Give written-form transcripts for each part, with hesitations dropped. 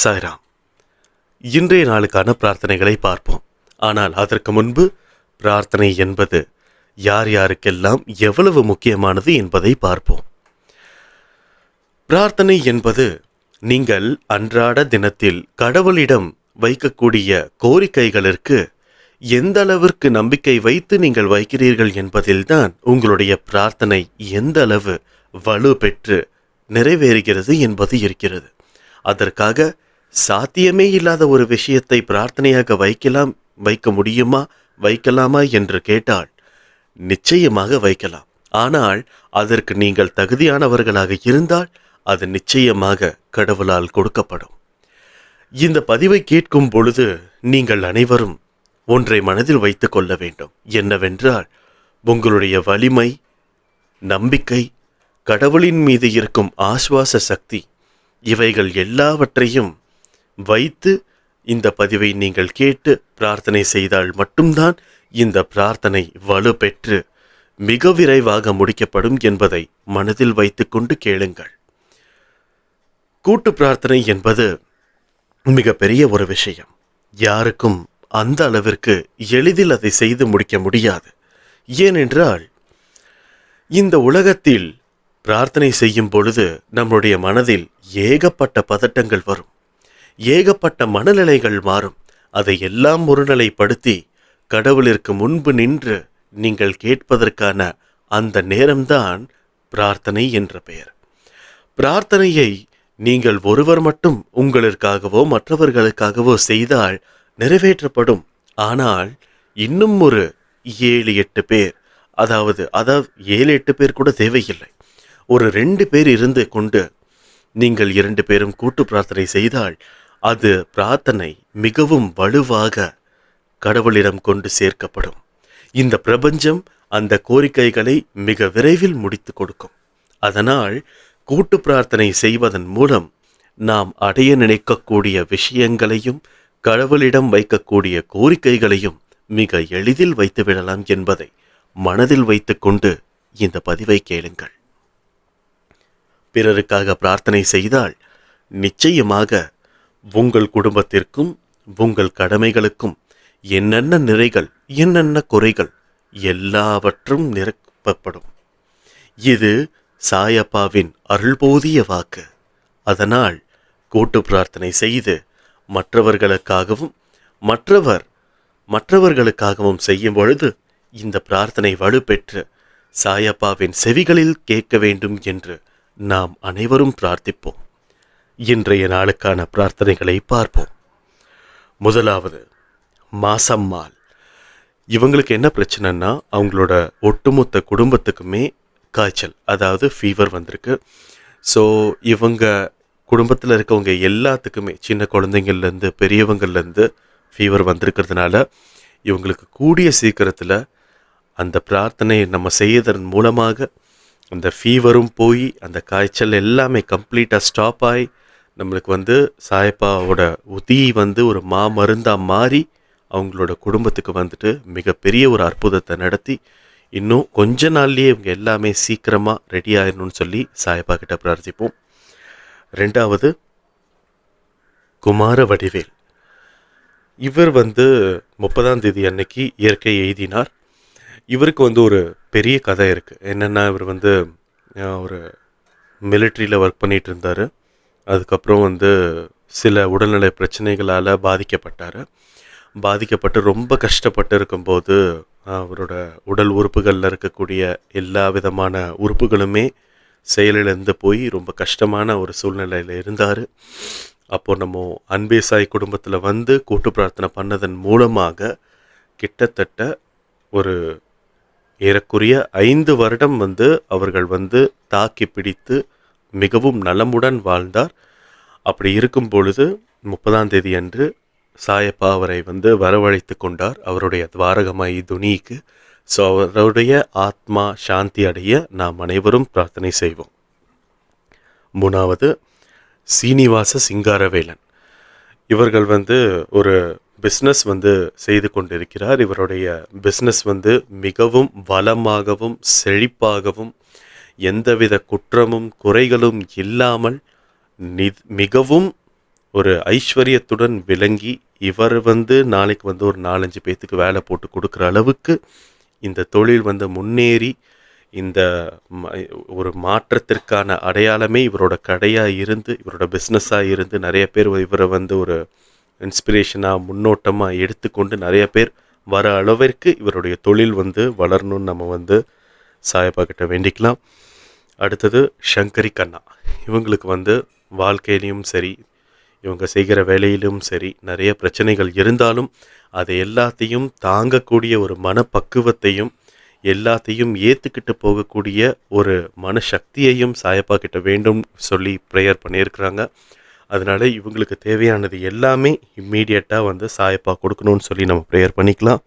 சாய்ராம். இன்றைய நாளுக்கான பிரார்த்தனைகளை பார்ப்போம். ஆனால் அதற்கு முன்பு பிரார்த்தனை என்பது யார் யாருக்கெல்லாம் எவ்வளவு முக்கியமானது என்பதை பார்ப்போம். பிரார்த்தனை என்பது நீங்கள் அன்றாட தினத்தில் கடவுளிடம் வைக்கக்கூடிய கோரிக்கைகளிற்கு எந்த அளவிற்கு நம்பிக்கை வைத்து நீங்கள் வைக்கிறீர்கள் என்பதில்தான் உங்களுடைய பிரார்த்தனை எந்த அளவு வலு பெற்று நிறைவேறுகிறது என்பது இருக்கிறது. அதற்காக சாத்தியமே இல்லாத ஒரு விஷயத்தை பிரார்த்தனையாக வைக்க முடியுமா, வைக்கலாமா என்று கேட்டால் நிச்சயமாக வைக்கலாம். ஆனால் அதற்கு நீங்கள் தகுதியானவர்களாக இருந்தால் அது நிச்சயமாக கடவுளால் கொடுக்கப்படும். இந்த பதிவை கேட்கும் பொழுது நீங்கள் அனைவரும் ஒன்றை மனதில் வைத்துக் கொள்ள வேண்டும். என்னவென்றால், உங்களுடைய வலிமை, நம்பிக்கை, கடவுளின் மீது இருக்கும் ஆஸ்வாச சக்தி, இவைகள் எல்லாவற்றையும் வைத்து இந்த பதிவை நீங்கள் கேட்டு பிரார்த்தனை செய்தால் மட்டும்தான் இந்த பிரார்த்தனை வலு பெற்று மிக விரைவாக முடிக்கப்படும் என்பதை மனதில் வைத்துக்கொண்டு கேளுங்கள். கூட்டு பிரார்த்தனை என்பது மிகப்பெரிய ஒரு விஷயம். யாருக்கும் அந்த அளவிற்கு எளிதில் அதை செய்து முடிக்க முடியாது. ஏனென்றால் இந்த உலகத்தில் பிரார்த்தனை செய்யும் பொழுது நம்முடைய மனதில் ஏகப்பட்ட பதட்டங்கள் வரும், ஏகப்பட்ட மனநிலைகள் மாறும். அதை எல்லாம் ஒருநிலைப்படுத்தி கடவுளிற்கு முன்பு நின்று நீங்கள் கேட்பதற்கான அந்த நேரம்தான் பிரார்த்தனை என்ற பெயர். பிரார்த்தனையை நீங்கள் ஒருவர் மட்டும் உங்களுக்காகவோ மற்றவர்களுக்காகவோ செய்தால் நிறைவேற்றப்படும். ஆனால் இன்னும் ஒரு 7-8 பேர், அதாவது 7-8 பேர் கூட தேவையில்லை, ஒரு 2 பேர் இருந்து கொண்டு நீங்கள் 2 பேரும் கூட்டு பிரார்த்தனை செய்தால் அது பிரார்த்தனை மிகவும் வலுவாக கடவுளிடம் கொண்டு சேர்க்கப்படும். இந்த பிரபஞ்சம் அந்த கோரிக்கைகளை மிக விரைவில் முடித்து கொடுக்கும். அதனால் கூட்டு பிரார்த்தனை செய்வதன் மூலம் நாம் அடைய நினைக்கக்கூடிய விஷயங்களையும் கடவுளிடம் வைக்கக்கூடிய கோரிக்கைகளையும் மிக எளிதில் வைத்துவிடலாம் என்பதை மனதில் வைத்துக்கொண்டு இந்த பதிவை கேளுங்கள். பிறருக்காக பிரார்த்தனை செய்தால் நிச்சயமாக உங்கள் குடும்பத்திற்கும் உங்கள் கடமைகளுக்கும் என்னென்ன நிறைகள், என்னென்ன குறைகள் எல்லாவற்றும் நிரப்பப்படும். இது சாயப்பாவின் அருள்போதிய வாக்கு. அதனால் கூட்டு பிரார்த்தனை செய்து மற்றவர்களுக்காகவும் மற்றவர்களுக்காகவும் செய்யும் பொழுது இந்த பிரார்த்தனை வலுப்பெற்று சாயப்பாவின் செவிகளில் கேட்க வேண்டும் என்று நாம் அனைவரும் பிரார்த்திப்போம். இன்றைய நாளுக்கான பிரார்த்தனைகளை பார்ப்போம். முதலாவது, மாசம்மாள். இவங்களுக்கு என்ன பிரச்சனைன்னா, அவங்களோட ஒட்டுமொத்த குடும்பத்துக்குமே காய்ச்சல், அதாவது ஃபீவர் வந்திருக்கு. ஸோ இவங்க குடும்பத்தில் இருக்கவங்க எல்லாத்துக்குமே, சின்ன குழந்தைங்கள்லேருந்து பெரியவங்கள்லேருந்து ஃபீவர் வந்திருக்கிறதுனால இவங்களுக்கு கூடிய சீக்கிரத்தில் அந்த பிரார்த்தனையை நம்ம செய்யறதன் மூலமாக அந்த ஃபீவரும் போய் அந்த காய்ச்சல் எல்லாமே கம்ப்ளீட்டாக ஸ்டாப் ஆகி நம்மளுக்கு சாயப்பாவோட உதி ஒரு மாமருந்தாக மாறி அவங்களோட குடும்பத்துக்கு மிகப்பெரிய ஒரு அற்புதத்தை நடத்தி இன்னும் கொஞ்ச நாள்லேயே இவங்க எல்லாமே சீக்கிரமாக ரெடி ஆயிடணும்னு சொல்லி சாயப்பா கிட்ட பிரார்த்திப்போம். 2வது, குமார வடிவேல். இவர் 30ஆம் தேதி அன்னைக்கு இயற்கை எய்தினார். இவருக்கு ஒரு பெரிய கதை இருக்குது. என்னென்னா, இவர் ஒரு மிலிட்ரியில் ஒர்க் பண்ணிகிட்டு இருந்தார். அதுக்கப்புறம் சில உடல்நலை பிரச்சனைகளால் பாதிக்கப்பட்டு ரொம்ப கஷ்டப்பட்டு இருக்கும்போது அவரோட உடல் உறுப்புகளில் இருக்கக்கூடிய எல்லா விதமான உறுப்புகளுமே செயலிழந்து போய் ரொம்ப கஷ்டமான ஒரு சூழ்நிலையில் இருந்தார். அப்போது நம்ம அன்பே சாய் குடும்பத்தில் கூட்டு பிரார்த்தனை பண்ணதன் மூலமாக கிட்டத்தட்ட ஒரு ஏறக்குறைய 5 வருடம் அவர்கள் தாக்கி பிடித்து மிகவும் நலமுடன் வாழ்ந்தார். அப்படி இருக்கும் பொழுது 30ஆம் தேதி அன்று சாயப்பா அவரை வரவழைத்து கொண்டார் அவருடைய துவாரகமாயி துணிக்கு. ஸோ அவருடைய ஆத்மா சாந்தி அடைய நாம் அனைவரும் பிரார்த்தனை செய்வோம். 3வது, சீனிவாச சிங்காரவேலன். இவர்கள் ஒரு பிஸ்னஸ் செய்து கொண்டிருக்கிறார். இவருடைய பிஸ்னஸ் மிகவும் வளமாகவும் செழிப்பாகவும் எந்தவித குற்றமும் குறைகளும் இல்லாமல் மிகவும் ஒரு ஐஸ்வர்யத்துடன் விளங்கி இவர் வந்து நாளைக்கு வந்து ஒரு 4-5 பேத்துக்கு வேலை போட்டு கொடுக்குற அளவுக்கு இந்த தொழில் வந்து முன்னேறி இந்த ம- ஒரு மாற்றத்திற்கான அடையாளமே இவரோட கடையாக இருந்து இவரோட பிஸ்னஸாக இருந்து நிறைய பேர் இவரை வந்து ஒரு இன்ஸ்பிரேஷனாக முன்னோட்டமாக எடுத்துக்கொண்டு நிறைய பேர் வர அளவிற்கு இவருடைய தொழில் வந்து வளரணும்னு நம்ம வந்து சாயப்பா கிட்ட வேண்டிக்கலாம். அடுத்தது சங்கரி கண்ணா. இவங்களுக்கு வந்து வாழ்க்கையிலையும் சரி இவங்க செய்கிற வேலையிலும் சரி நிறைய பிரச்சனைகள் இருந்தாலும் அதை எல்லாத்தையும் தாங்கக்கூடிய ஒரு மனப்பக்குவத்தையும் எல்லாத்தையும் ஏற்றுக்கிட்டு போகக்கூடிய ஒரு மனசக்தியையும் சாயப்பா கிட்ட வேண்டும் சொல்லி ப்ரேயர் பண்ணியிருக்கிறாங்க. அதனால இவங்களுக்கு தேவையானது எல்லாமே இம்மீடியட்டாக வந்து சாயப்பா கொடுக்கணும்னு சொல்லி நம்ம ப்ரேயர் பண்ணிக்கலாம்.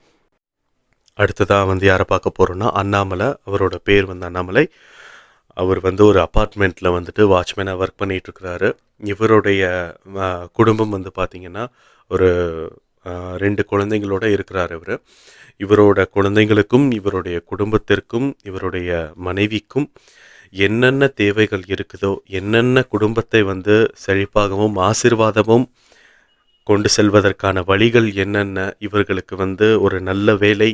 அடுத்ததாக வந்து யாரை பார்க்க போகிறோன்னா அண்ணாமலை. அவரோட பேர் வந்து அண்ணாமலை. அவர் வந்து ஒரு அப்பார்ட்மெண்ட்டில் வந்துட்டு வாட்ச்மேனாக ஒர்க் பண்ணிகிட்ருக்கிறாரு. இவருடைய குடும்பம் வந்து பார்த்திங்கன்னா ஒரு 2 குழந்தைங்களோட இருக்கிறார் இவர். இவரோட குழந்தைங்களுக்கும் இவருடைய குடும்பத்திற்கும் இவருடைய மனைவிக்கும் என்னென்ன தேவைகள் இருக்குதோ என்னென்ன குடும்பத்தை வந்து செழிப்பாகவும் ஆசீர்வாதமும் கொண்டு செல்வதற்கான வழிகள் என்னென்ன, இவர்களுக்கு வந்து ஒரு நல்ல வேலை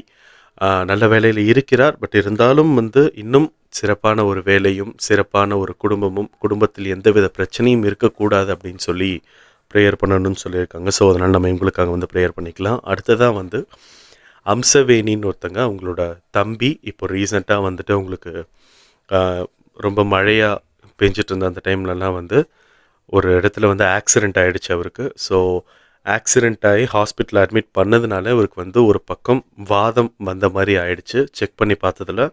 நல்ல வேலையில் இருக்கிறார். பட் இருந்தாலும் வந்து இன்னும் சிறப்பான ஒரு வேலையும் சிறப்பான ஒரு குடும்பமும் குடும்பத்தில் எந்தவித பிரச்சனையும் இருக்கக்கூடாது அப்படின்னு சொல்லி ப்ரேயர் பண்ணணும்னு சொல்லியிருக்காங்க. ஸோ அதனால் நம்ம இவங்களுக்காக வந்து ப்ரேயர் பண்ணிக்கலாம். அடுத்ததாக வந்து அம்சவேணின்னு ஒருத்தங்க, அவங்களோட தம்பி இப்போ ரீசெண்டாக வந்துட்டு அவங்களுக்கு ரொம்ப மழையாக பெஞ்சிட்டு இருந்த அந்த டைம்லலாம் வந்து ஒரு இடத்துல வந்து ஆக்சிடெண்ட் ஆகிடுச்சு அவருக்கு. ஸோ ஆக்சிடெண்ட் ஆகி ஹாஸ்பிட்டலில் அட்மிட் பண்ணதுனால இவருக்கு வந்து ஒரு பக்கம் வாதம் வந்த மாதிரி ஆயிடுச்சு. செக் பண்ணி பார்த்ததில்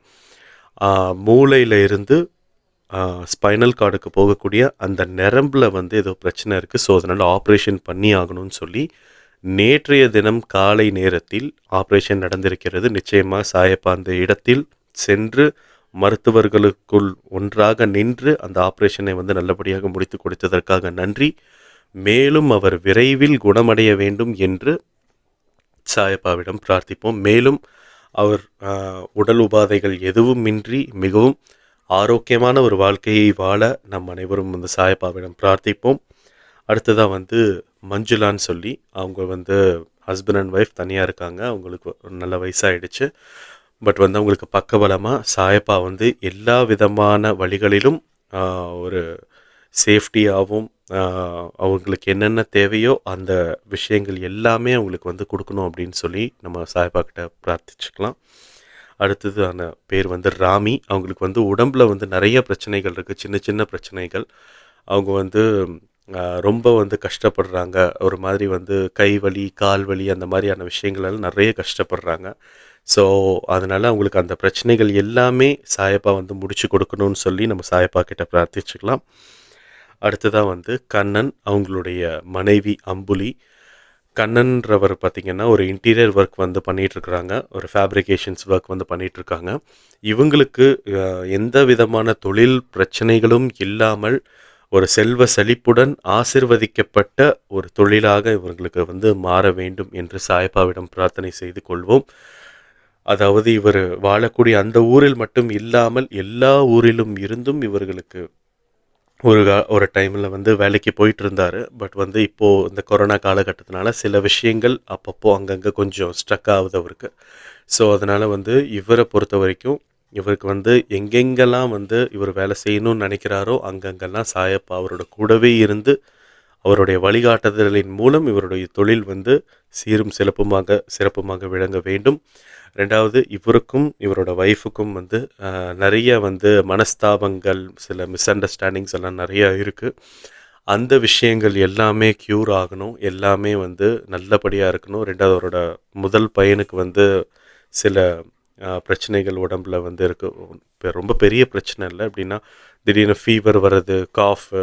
மூளையில் இருந்து ஸ்பைனல் கார்டுக்கு போகக்கூடிய அந்த நரம்பில் வந்து ஏதோ பிரச்சனை இருக்குது. ஸோ அதனால் ஆப்ரேஷன் பண்ணி ஆகணும்னு சொல்லி நேற்றைய தினம் காலை நேரத்தில் ஆப்ரேஷன் நடந்திருக்கிறது. நிச்சயமாக சாயப்பா அந்த இடத்தில் சென்று மருத்துவர்களுக்குள் ஒன்றாக நின்று அந்த ஆப்ரேஷனை வந்து நல்லபடியாக முடித்து கொடுத்ததற்காக நன்றி. மேலும் அவர் விரைவில் குணமடைய வேண்டும் என்று சாயப்பாவிடம் பிரார்த்திப்போம். மேலும் அவர் உடல் உபாதைகள் எதுவுமின்றி மிகவும் ஆரோக்கியமான ஒரு வாழ்க்கையை வாழ நம் அனைவரும் வந்து சாயப்பாவிடம் பிரார்த்திப்போம். அடுத்ததாக வந்து மஞ்சுளான்னு சொல்லி அவங்க வந்து ஹஸ்பண்ட் அண்ட் ஒய்ஃப் தனியாக இருக்காங்க. அவங்களுக்கு நல்ல வயசாகிடுச்சு. பட் வந்து அவங்களுக்கு பக்கபலமாக சாயப்பா வந்து எல்லா விதமான வழிகளிலும் ஒரு சேஃப்டியாகவும் அவங்களுக்கு என்னென்ன தேவையோ அந்த விஷயங்கள் எல்லாமே அவங்களுக்கு வந்து கொடுக்கணும் அப்படின்னு சொல்லி நம்ம சாயப்பா கிட்ட பிரார்த்திச்சுக்கலாம். அடுத்தது அந்த பேர் வந்து ராமி. அவங்களுக்கு வந்து உடம்புல வந்து நிறைய பிரச்சனைகள் இருக்குது, சின்ன சின்ன பிரச்சனைகள். அவங்க வந்து ரொம்ப வந்து கஷ்டப்படுறாங்க. ஒரு மாதிரி வந்து கை வலி கால் வலி அந்த மாதிரியான விஷயங்களெல்லாம் நிறைய கஷ்டப்படுறாங்க. ஸோ அதனால் அவங்களுக்கு அந்த பிரச்சனைகள் எல்லாமே சாயப்பா வந்து முடிச்சு கொடுக்கணும்னு சொல்லி நம்ம சாயப்பா கிட்ட பிரார்த்திச்சுக்கலாம். அடுத்ததாக வந்து கண்ணன், அவங்களுடைய மனைவி அம்புலி. கண்ணன்றவர் பார்த்திங்கன்னா ஒரு இன்டீரியர் ஒர்க் வந்து பண்ணிகிட்ருக்குறாங்க, ஒரு ஃபேப்ரிகேஷன்ஸ் ஒர்க் வந்து பண்ணிகிட்ருக்காங்க. இவங்களுக்கு எந்த விதமான தொழில் பிரச்சனைகளும் இல்லாமல் ஒரு செல்வ செழிப்புடன் ஆசிர்வதிக்கப்பட்ட ஒரு தொழிலாக இவர்களுக்கு வந்து மாற வேண்டும் என்று சாயப்பாவிடம் பிரார்த்தனை செய்து கொள்வோம். அதாவது இவர் வாழக்கூடிய அந்த ஊரில் மட்டும் இல்லாமல் எல்லா ஊரிலும் இருந்தும் இவர்களுக்கு ஒரு டைமில் வந்து வேலைக்கு போயிட்டு இருந்தார். பட் வந்து இப்போது இந்த கொரோனா காலகட்டத்தினால சில விஷயங்கள் அப்பப்போ அங்கங்கே கொஞ்சம் ஸ்ட்ரக் ஆகுது அவருக்கு. ஸோ அதனால் வந்து இவரை பொறுத்த வரைக்கும் இவருக்கு வந்து எங்கெங்கெல்லாம் வந்து இவர் வேலை செய்யணும்னு நினைக்கிறாரோ அங்கங்கெல்லாம் சாயப்பா அவரோட கூடவே இருந்து அவருடைய வழிகாட்டுதலின் மூலம் இவருடைய தொழில் வந்து சீரும் சிறப்புமாக விளங்க வேண்டும். ரெண்டாவது, இவருக்கும் இவரோட ஒய்ஃபுக்கும் வந்து நிறைய வந்து மனஸ்தாபங்கள், சில மிஸ் அண்டர்ஸ்டாண்டிங்ஸ் எல்லாம் நிறையா இருக்குது. அந்த விஷயங்கள் எல்லாமே க்யூர் ஆகணும், எல்லாமே வந்து நல்லபடியாக இருக்கணும். ரெண்டாவது, அவரோட முதல் பையனுக்கு வந்து சில பிரச்சனைகள் உடம்பில் வந்து இருக்குது. ரொம்ப பெரிய பிரச்சனை இல்லை, எப்படின்னா திடீர்னு ஃபீவர் வர்றது, காஃபு,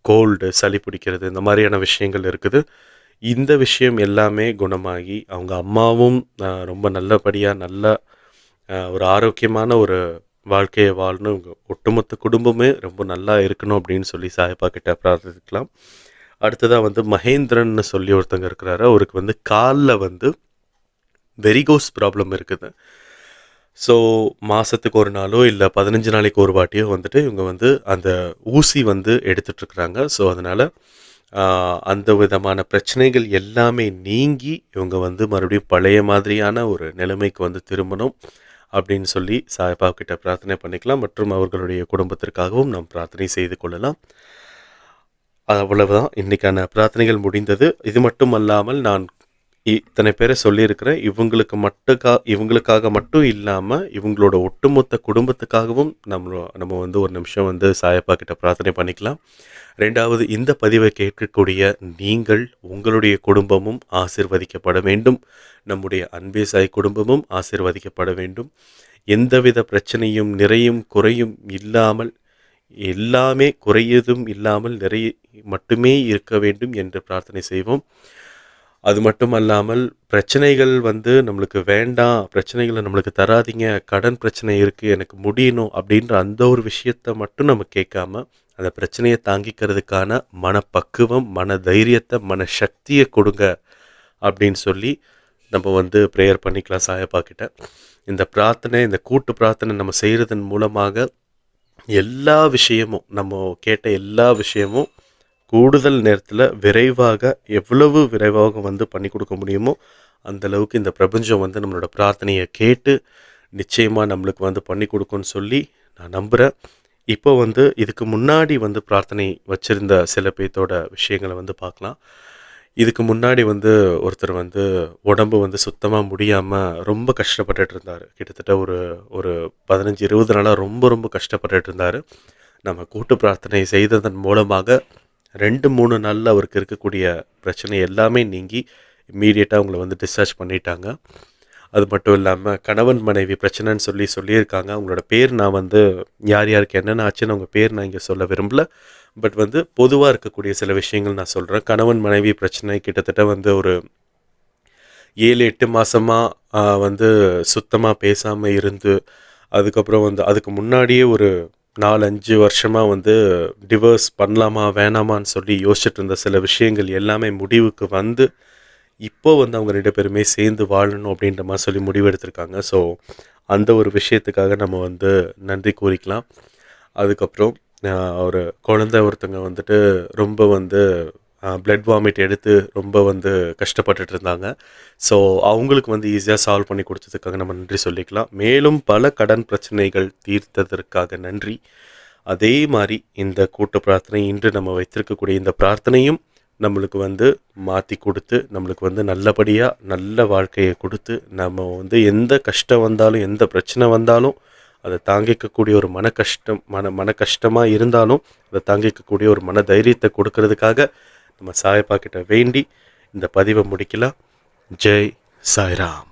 கோல்டு, சளி பிடிக்கிறது, இந்த மாதிரியான விஷயங்கள் இருக்குது. இந்த விஷயம் எல்லாமே குணமாகி அவங்க அம்மாவும் ரொம்ப நல்லபடியாக நல்ல ஒரு ஆரோக்கியமான ஒரு வாழ்க்கையை வாழணும், இவங்க ஒட்டுமொத்த குடும்பமே ரொம்ப நல்லா இருக்கணும் அப்படின்னு சொல்லி சாயப்பா கிட்ட பிரார்த்திக்கலாம். அடுத்ததாக வந்து மகேந்திரன்னு சொல்லி ஒருத்தங்க இருக்கிறாரு. அவருக்கு வந்து காலில் வந்து வெரிகோஸ் ப்ராப்ளம் இருக்குது. ஸோ மாதத்துக்கு ஒரு நாளோ இல்லை 15 நாளைக்கு ஒரு வாட்டியோ வந்துட்டு இவங்க வந்து அந்த ஊசி வந்து எடுத்துட்ருக்குறாங்க. ஸோ அதனால் அந்த விதமான பிரச்சனைகள் எல்லாமே நீங்கி இவங்க வந்து மறுபடியும் பழைய மாதிரியான ஒரு நிலைமைக்கு வந்து திரும்பணும் அப்படின்னு சொல்லி சாய்பா கிட்ட பிரார்த்தனை பண்ணிக்கலாம். மற்றும் அவர்களுடைய குடும்பத்திற்காகவும் நாம் பிரார்த்தனை செய்து கொள்ளலாம். அவ்வளவுதான், இன்னைக்கான பிரார்த்தனைகள் முடிந்தது. இது மட்டும் அல்லாமல் நான் இத்தனை பேரை சொல்லியிருக்கிறேன். இவங்களுக்காக மட்டும் இல்லாமல் இவங்களோட ஒட்டுமொத்த குடும்பத்துக்காகவும் நம்ம வந்து ஒரு நிமிஷம் வந்து சாயப்பா கிட்ட பிரார்த்தனை பண்ணிக்கலாம். ரெண்டாவது, இந்த பதிவை கேட்கக்கூடிய நீங்கள் உங்களுடைய குடும்பமும் ஆசிர்வதிக்கப்பட வேண்டும். நம்முடைய அன்பே சாய் குடும்பமும் ஆசிர்வதிக்கப்பட வேண்டும். எந்தவித பிரச்சனையும் நிறையும் குறையும் இல்லாமல், எல்லாமே குறையதும் இல்லாமல் நிறைய மட்டுமே இருக்க வேண்டும் என்று பிரார்த்தனை செய்வோம். அது மட்டும் அல்லாமல் பிரச்சனைகள் வந்து நம்மளுக்கு வேண்டாம், பிரச்சனைகளை நம்மளுக்கு தராதிங்க, கடன் பிரச்சனை இருக்குது, எனக்கு முடியணும் அப்படின்ற அந்த ஒரு விஷயத்தை மட்டும் நம்ம கேட்காம அந்த பிரச்சனையை தாங்கிக்கிறதுக்கான மனப்பக்குவம், மன தைரியத்தை, மன சக்தியை கொடுங்க அப்படின்னு சொல்லி நம்ம வந்து ப்ரேயர் பண்ணிக்கலாம் சாயப்பா கிட்ட. இந்த பிரார்த்தனை, இந்த கூட்டு பிரார்த்தனை நம்ம செய்கிறதன் மூலமாக எல்லா விஷயமும், நம்ம கேட்ட எல்லா விஷயமும் கூடுதல் நேரத்தில் எவ்வளவு விரைவாக வந்து பண்ணி கொடுக்க முடியுமோ அந்தளவுக்கு இந்த பிரபஞ்சம் வந்து நம்மளோட பிரார்த்தனையை கேட்டு நிச்சயமாக நம்மளுக்கு வந்து பண்ணி கொடுக்கும்னு சொல்லி நான் நம்புகிறேன். இப்போ வந்து இதுக்கு முன்னாடி வந்து பிரார்த்தனை வச்சுருந்த சில பேர்த்தோட விஷயங்களை வந்து பார்க்கலாம். இதுக்கு முன்னாடி வந்து ஒருத்தர் வந்து உடம்பு வந்து சுத்தமாக முடியாமல் ரொம்ப கஷ்டப்பட்டுட்டு இருந்தார். கிட்டத்தட்ட ஒரு 15-20 நாளாக ரொம்ப கஷ்டப்பட்டுட்டு இருந்தார். நம்ம கூட்டு பிரார்த்தனை செய்ததன் மூலமாக 2-3 நாளில் அவருக்கு இருக்கக்கூடிய பிரச்சனை எல்லாமே நீங்கி இம்மீடியட்டாக அவங்கள வந்து டிஸ்சார்ஜ் பண்ணிட்டாங்க. அது மட்டும் இல்லாமல் கணவன் மனைவி பிரச்சனைன்னு சொல்லியிருக்காங்க. அவங்களோட பேர் நான் வந்து யாருக்கு என்னென்ன ஆச்சுன்னு அவங்க பேர் நான் இங்கே சொல்ல விரும்பலை. பட் வந்து பொதுவாக இருக்கக்கூடிய சில விஷயங்கள் நான் சொல்கிறேன். கணவன் மனைவி பிரச்சனை கிட்டத்தட்ட வந்து ஒரு 7-8 மாதமாக வந்து சுத்தமாக பேசாமல் இருந்து, அதுக்கப்புறம் வந்து அதுக்கு முன்னாடியே ஒரு 4-5 வருஷமாக வந்து டிவோர்ஸ் பண்ணலாமா வேணாமான்னு சொல்லி யோசிச்சுட்டு இருந்த சில விஷயங்கள் எல்லாமே முடிவுக்கு வந்து இப்போ வந்து அவங்க 2 பேருமே சேர்ந்து வாழணும் அப்படின்ற மாதிரி சொல்லி முடிவெடுத்திருக்காங்க. ஸோ அந்த ஒரு விஷயத்துக்காக நம்ம வந்து நன்றி கூறிக்கலாம். அதுக்கப்புறம் ஒரு குழந்தை ஒருத்தங்க வந்துட்டு ரொம்ப வந்து பிளட் வாமிட் எடுத்து ரொம்ப வந்து கஷ்டப்பட்டுட்டு இருந்தாங்க. ஸோ அவங்களுக்கு வந்து ஈஸியாக சால்வ் பண்ணி கொடுத்ததுக்காக நம்ம நன்றி சொல்லிக்கலாம். மேலும் பல கடன் பிரச்சனைகள் தீர்த்ததற்காக நன்றி. அதே மாதிரி இந்த கூட்டு பிரார்த்தனை, இன்று நம்ம வைத்திருக்கக்கூடிய இந்த பிரார்த்தனையும் நம்மளுக்கு வந்து மாற்றி கொடுத்து, நம்மளுக்கு வந்து நல்லபடியாக நல்ல வாழ்க்கையை கொடுத்து, நம்ம வந்து எந்த கஷ்டம் வந்தாலும் எந்த பிரச்சனை வந்தாலும் அதை தாங்கிக்கக்கூடிய ஒரு மன கஷ்டமாக இருந்தாலும் அதை தாங்கிக்கக்கூடிய ஒரு மன தைரியத்தை கொடுக்கறதுக்காக நம்ம சாயப்பா கிட்ட வேண்டி இந்த பதிவை முடிக்கலாம். ஜெய் சாய்ராம்.